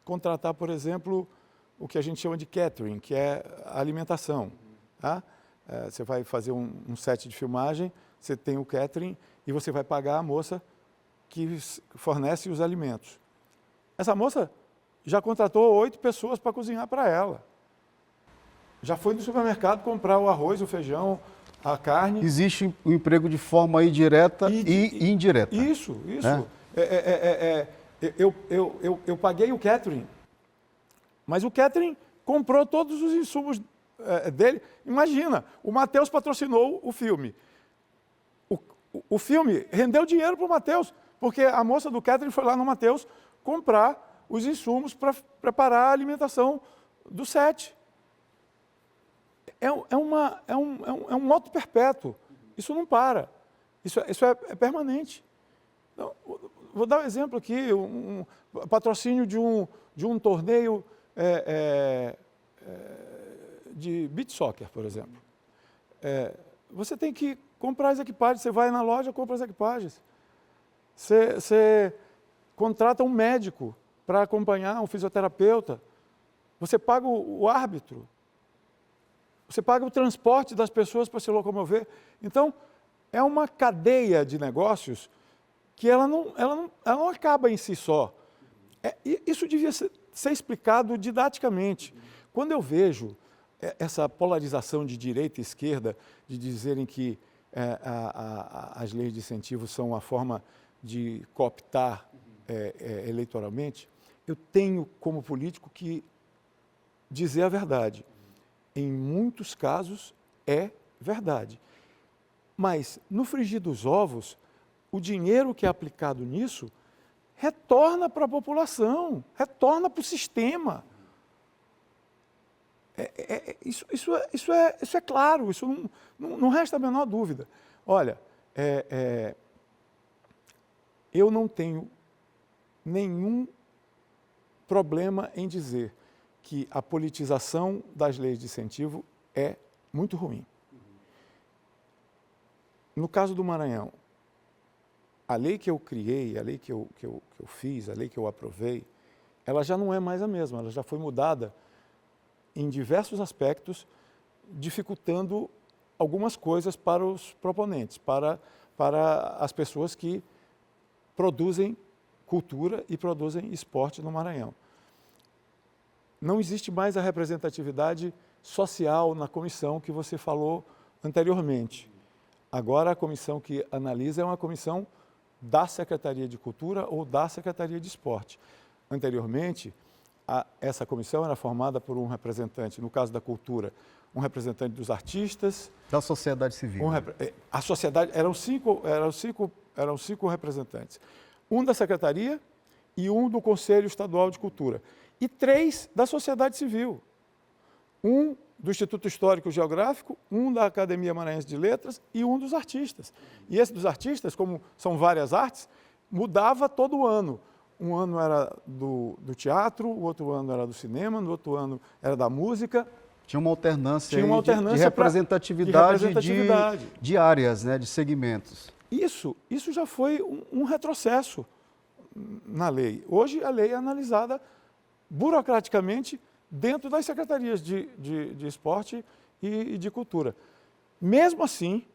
contratar, por exemplo, o que a gente chama de catering, que é a alimentação. Tá? Você vai fazer um set de filmagem, você tem o catering e você vai pagar a moça que fornece os alimentos. Essa moça já contratou 8 pessoas para cozinhar para ela. Já foi no supermercado comprar o arroz, o feijão, a carne. Existe o emprego de forma direta e indireta. Isso. Eu paguei o catering, mas o catering comprou todos os insumos dele. Imagina, o Matheus patrocinou o filme. O filme rendeu dinheiro para o Matheus, porque a moça do catering foi lá no Matheus comprar os insumos para preparar a alimentação do set. É um moto perpétuo. Isso não para. Isso é permanente. Então, vou dar um exemplo aqui, um patrocínio de um torneio de beach soccer, por exemplo. Você tem que comprar as equipagens, você vai na loja, compra as equipagens. Você contrata um médico para acompanhar, um fisioterapeuta. Você paga o árbitro. Você paga o transporte das pessoas para se locomover. Então, é uma cadeia de negócios que ela não acaba em si só. Isso devia ser explicado didaticamente. Quando eu vejo essa polarização de direita e esquerda, de dizerem que as leis de incentivo são uma forma de cooptar eleitoralmente, eu tenho, como político, que dizer a verdade. Em muitos casos é verdade. Mas, no frigir dos ovos, o dinheiro que é aplicado nisso retorna para a população, retorna para o sistema. Isso é claro, isso não resta a menor dúvida. Olha, eu não tenho nenhum problema em dizer que a politização das leis de incentivo é muito ruim. No caso do Maranhão, a lei que eu criei, a lei que eu fiz, a lei que eu aprovei, ela já não é mais a mesma, ela já foi mudada em diversos aspectos, dificultando algumas coisas para os proponentes, para as pessoas que produzem cultura e produzem esporte no Maranhão. Não existe mais a representatividade social na comissão que você falou anteriormente. Agora, a comissão que analisa é uma comissão da Secretaria de Cultura ou da Secretaria de Esporte. Anteriormente, essa comissão era formada por um representante, no caso da cultura, um representante dos artistas. Da sociedade civil. A sociedade, eram cinco representantes. Um da Secretaria e um do Conselho Estadual de Cultura. E 3 da sociedade civil. Um do Instituto Histórico e Geográfico, um da Academia Maranhense de Letras e um dos artistas. E esse dos artistas, como são várias artes, mudava todo ano. Um ano era do teatro, o outro ano era do cinema, no outro ano era da música. Tinha uma alternância, de representatividade, de áreas, né, de segmentos. Isso já foi um retrocesso na lei. Hoje a lei é analisada burocraticamente dentro das secretarias de esporte e de cultura. Mesmo assim,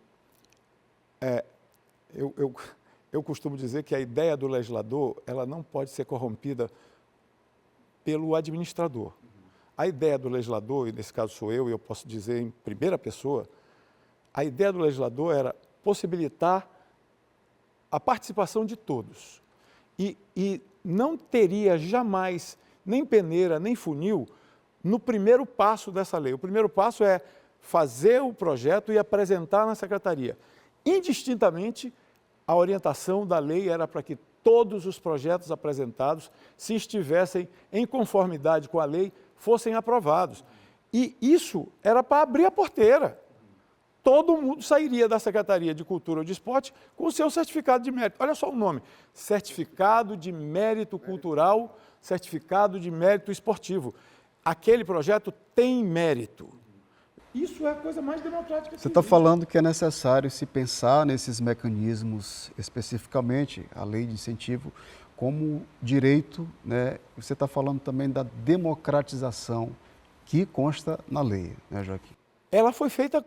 eu costumo dizer que a ideia do legislador ela não pode ser corrompida pelo administrador. A ideia do legislador, e nesse caso sou eu, e eu posso dizer em primeira pessoa, a ideia do legislador era possibilitar a participação de todos. E não teria jamais nem peneira, nem funil no primeiro passo dessa lei. O primeiro passo é fazer o projeto e apresentar na secretaria. Indistintamente, a orientação da lei era para que todos os projetos apresentados, se estivessem em conformidade com a lei, fossem aprovados. E isso era para abrir a porteira. Todo mundo sairia da Secretaria de Cultura ou de Esporte com o seu certificado de mérito. Olha só o nome, Certificado de Mérito Cultural, Certificado de Mérito Esportivo. Aquele projeto tem mérito. Isso é a coisa mais democrática que Você está existe. falando que é necessário se pensar nesses mecanismos, especificamente a lei de incentivo, como direito, né? Você está falando também da democratização que consta na lei, né, Joaquim? Ela foi feita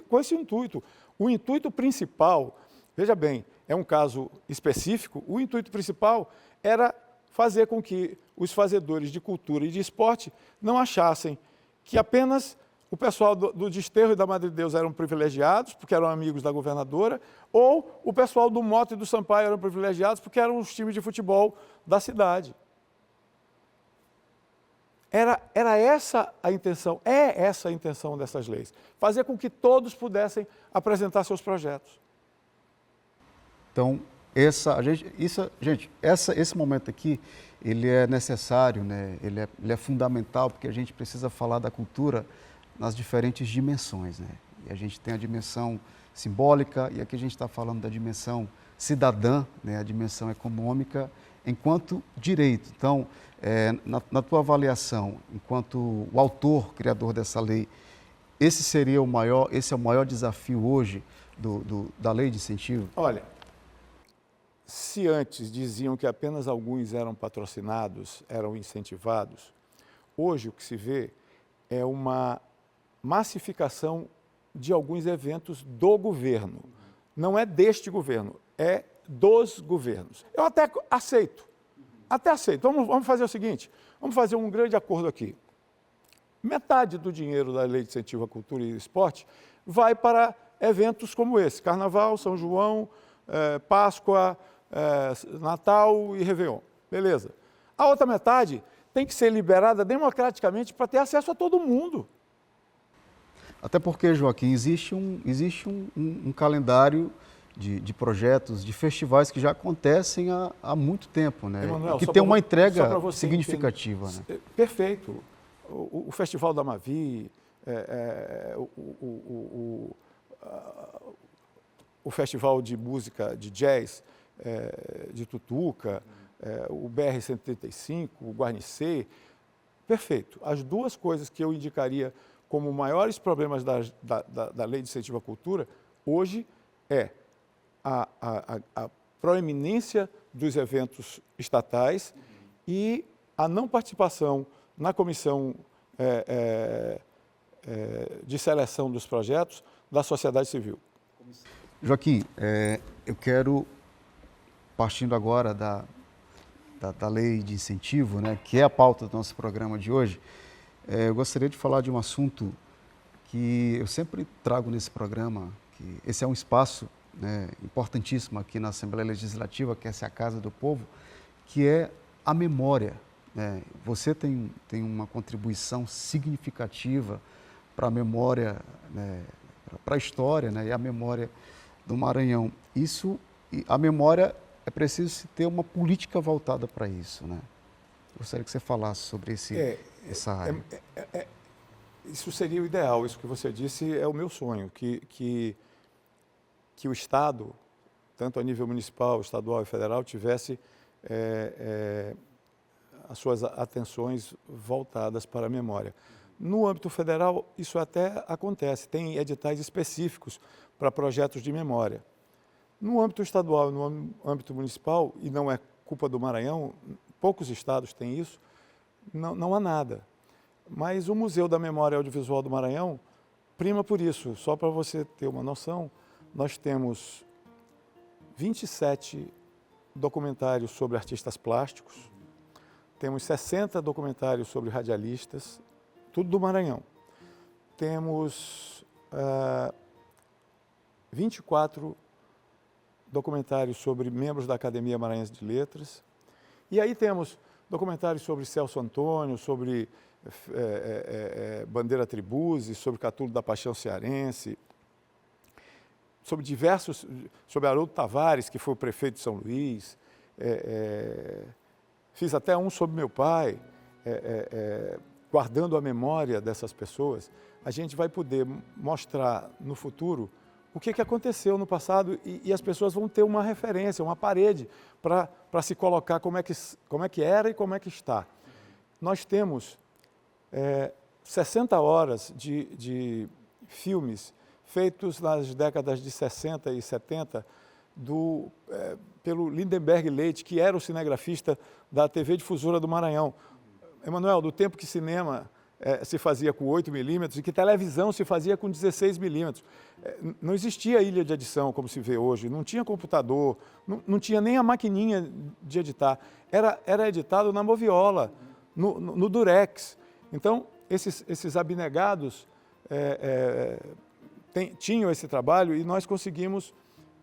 com esse intuito. O intuito principal, veja bem, é um caso específico, o intuito principal era fazer com que os fazedores de cultura e de esporte não achassem que apenas o pessoal do Desterro e da Madre de Deus eram privilegiados, porque eram amigos da governadora, ou o pessoal do Mota e do Sampaio eram privilegiados, porque eram os times de futebol da cidade. Era essa a intenção, é essa a intenção dessas leis. Fazer com que todos pudessem apresentar seus projetos. Então, esse momento aqui, ele é necessário, né? Ele é fundamental, porque a gente precisa falar da cultura nas diferentes dimensões, né? E a gente tem a dimensão simbólica, e aqui a gente está falando da dimensão cidadã, né? A dimensão econômica, enquanto direito. Então, na tua avaliação, enquanto o autor, criador dessa lei, esse é o maior desafio hoje da lei de incentivo? Olha, se antes diziam que apenas alguns eram patrocinados, eram incentivados, hoje o que se vê é uma massificação de alguns eventos do governo. Não é deste governo, é dos governos. Eu até aceito. Vamos fazer o seguinte, vamos fazer um grande acordo aqui. Metade do dinheiro da Lei de Incentivo à Cultura e Esporte vai para eventos como esse, Carnaval, São João, Páscoa, Natal e Réveillon. Beleza. A outra metade tem que ser liberada democraticamente para ter acesso a todo mundo. Até porque, Joaquim, existe um calendário de projetos, de festivais que já acontecem há muito tempo, né? Emanuel, que tem uma entrega você significativa. Né? Perfeito. O Festival da Mavi, o Festival de Música de Jazz de Tutuca, o BR-135, o Guarnicê, perfeito. As duas coisas que eu indicaria como maiores problemas da Lei de Incentivo à Cultura, hoje é a proeminência dos eventos estatais e a não participação na comissão de seleção dos projetos da sociedade civil. Joaquim, eu quero, partindo agora da lei de incentivo, né, que é a pauta do nosso programa de hoje, eu gostaria de falar de um assunto que eu sempre trago nesse programa, que esse é um espaço, né, importantíssimo aqui na Assembleia Legislativa, que essa é a Casa do Povo, que é a memória. Né? Você tem uma contribuição significativa para a memória, né, para a história, né, e a memória do Maranhão. A memória, é preciso ter uma política voltada para isso. Né? Gostaria que você falasse sobre essa área. Isso seria o ideal, isso que você disse é o meu sonho, que o Estado, tanto a nível municipal, estadual e federal, tivesse as suas atenções voltadas para a memória. No âmbito federal, isso até acontece, tem editais específicos para projetos de memória. No âmbito estadual e no âmbito municipal, e não é culpa do Maranhão, poucos estados têm isso, não há nada. Mas o Museu da Memória Audiovisual do Maranhão prima por isso. Só para você ter uma noção, nós temos 27 documentários sobre artistas plásticos, temos 60 documentários sobre radialistas, tudo do Maranhão. Temos 24 documentários sobre membros da Academia Maranhense de Letras. E aí temos documentários sobre Celso Antônio, sobre Bandeira Tribuzzi, sobre Catulo da Paixão Cearense, sobre Haroldo Tavares, que foi o prefeito de São Luís. Fiz até um sobre meu pai, guardando a memória dessas pessoas. A gente vai poder mostrar no futuro o que aconteceu no passado e as pessoas vão ter uma referência, uma parede para se colocar como é que era e como é que está. Nós temos 60 horas de filmes feitos nas décadas de 60 e 70 pelo Lindenberg Leite, que era o cinegrafista da TV Difusora do Maranhão. Emanuel, do tempo que cinema se fazia com 8 milímetros e que televisão se fazia com 16 milímetros. Não existia ilha de edição como se vê hoje, não tinha computador, não tinha nem a maquininha de editar. Era editado na moviola, no Durex. Então, esses abnegados tinham esse trabalho e nós conseguimos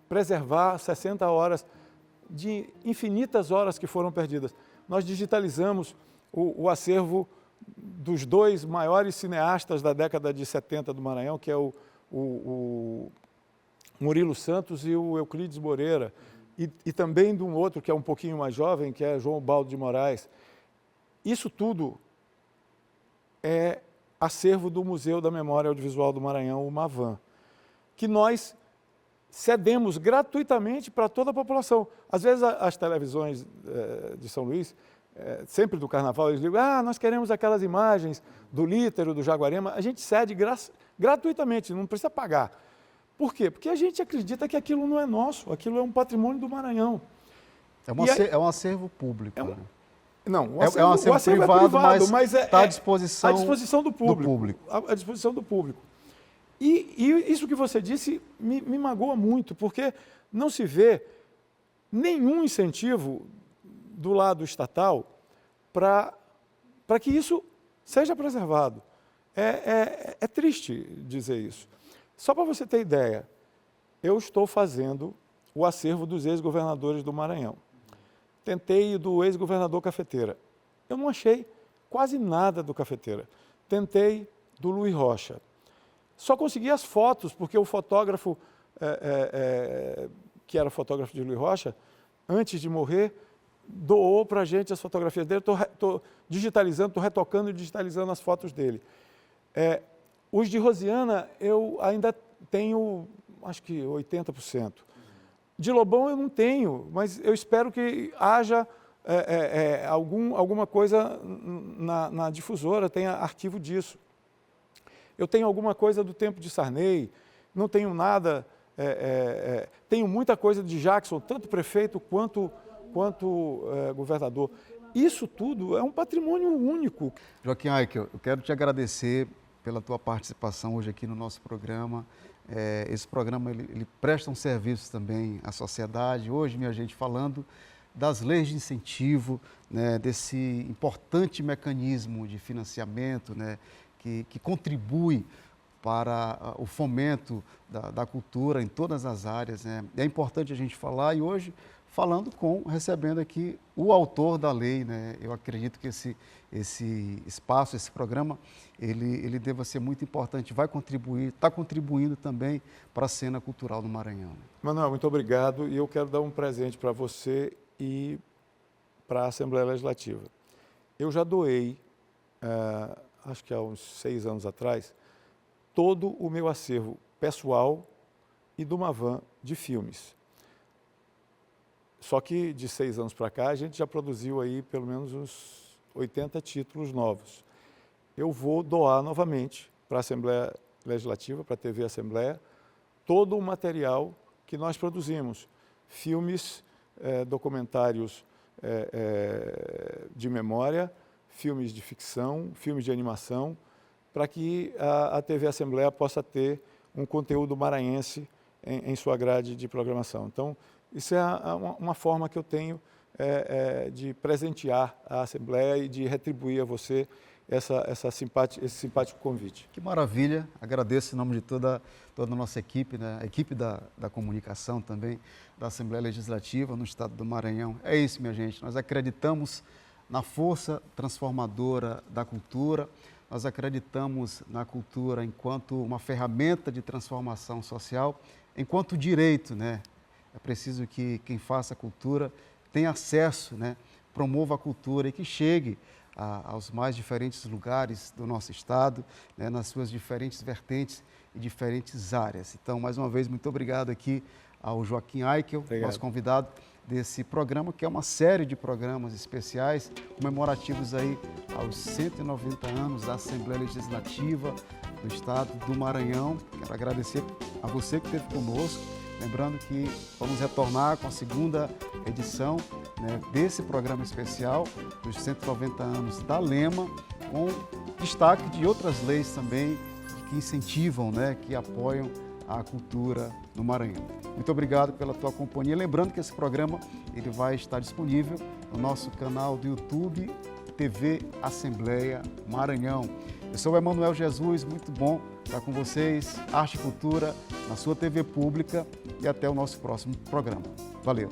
preservar 60 horas de infinitas horas que foram perdidas. Nós digitalizamos o acervo dos dois maiores cineastas da década de 70 do Maranhão, que é o Murilo Santos e o Euclides Moreira, e também de um outro que é um pouquinho mais jovem, que é João Baldo de Moraes. Isso tudo é acervo do Museu da Memória Audiovisual do Maranhão, o MAVAN, que nós cedemos gratuitamente para toda a população. Às vezes as televisões de São Luís, sempre do Carnaval, eles ligam, nós queremos aquelas imagens do Lítero, do Jaguarema, a gente cede gratuitamente, não precisa pagar. Por quê? Porque a gente acredita que aquilo não é nosso, aquilo é um patrimônio do Maranhão. É um acervo público. Não, o acervo privado, mas está à disposição do público. À disposição do público. E isso que você disse me magoa muito, porque não se vê nenhum incentivo do lado estatal para que isso seja preservado. É triste dizer isso. Só para você ter ideia, eu estou fazendo o acervo dos ex-governadores do Maranhão. Tentei do ex-governador Cafeteira. Eu não achei quase nada do Cafeteira. Tentei do Luiz Rocha. Só consegui as fotos, porque o fotógrafo, que era fotógrafo de Luiz Rocha, antes de morrer, doou para a gente as fotografias dele. Estou digitalizando, estou retocando e digitalizando as fotos dele. Os de Rosiana, eu ainda tenho, acho que 80%. De Lobão eu não tenho, mas eu espero que haja alguma coisa na difusora, tenha arquivo disso. Eu tenho alguma coisa do tempo de Sarney, não tenho nada, tenho muita coisa de Jackson, tanto prefeito quanto governador. Isso tudo é um patrimônio único. Joaquim Aikel, eu quero te agradecer pela tua participação hoje aqui no nosso programa. Esse programa ele presta um serviço também à sociedade. Hoje, minha gente, falando das leis de incentivo, né, desse importante mecanismo de financiamento, né, que contribui para o fomento da cultura em todas as áreas, né. É importante a gente falar e hoje recebendo aqui o autor da lei, né. Eu acredito que esse espaço, esse programa, ele deva ser muito importante, vai contribuir, está contribuindo também para a cena cultural do Maranhão. Manuel, muito obrigado e eu quero dar um presente para você e para a Assembleia Legislativa. Eu já doei, acho que há uns 6 anos atrás, todo o meu acervo pessoal e do MAVAN de filmes. Só que de 6 anos para cá, a gente já produziu aí pelo menos uns 80 títulos novos. Eu vou doar novamente para a Assembleia Legislativa, para a TV Assembleia, todo o material que nós produzimos. Filmes, documentários de memória, filmes de ficção, filmes de animação, para que a TV Assembleia possa ter um conteúdo maranhense em sua grade de programação. Então, isso é uma forma que eu tenho de presentear a Assembleia e de retribuir a você esse simpático convite. Que maravilha, agradeço em nome de toda a nossa equipe, né? A equipe da comunicação também, da Assembleia Legislativa no estado do Maranhão. É isso, minha gente, nós acreditamos na força transformadora da cultura, nós acreditamos na cultura enquanto uma ferramenta de transformação social, enquanto direito, né? É preciso que quem faça cultura tenha acesso, né? Promova a cultura e que chegue aos mais diferentes lugares do nosso estado, né? Nas suas diferentes vertentes e diferentes áreas. Então, mais uma vez, muito obrigado aqui ao Joaquim Aikel, nosso convidado desse programa, que é uma série de programas especiais comemorativos aí aos 190 anos da Assembleia Legislativa do Estado do Maranhão. Quero agradecer a você que esteve conosco, lembrando que vamos retornar com a segunda edição, né, desse programa especial dos 190 anos da Lema, com destaque de outras leis também que incentivam, né, que apoiam a cultura no Maranhão. Muito obrigado pela tua companhia. Lembrando que esse programa ele vai estar disponível no nosso canal do YouTube, TV Assembleia Maranhão. Eu sou o Emanuel Jesus, muito bom estar com vocês. Arte e Cultura na sua TV pública e até o nosso próximo programa. Valeu!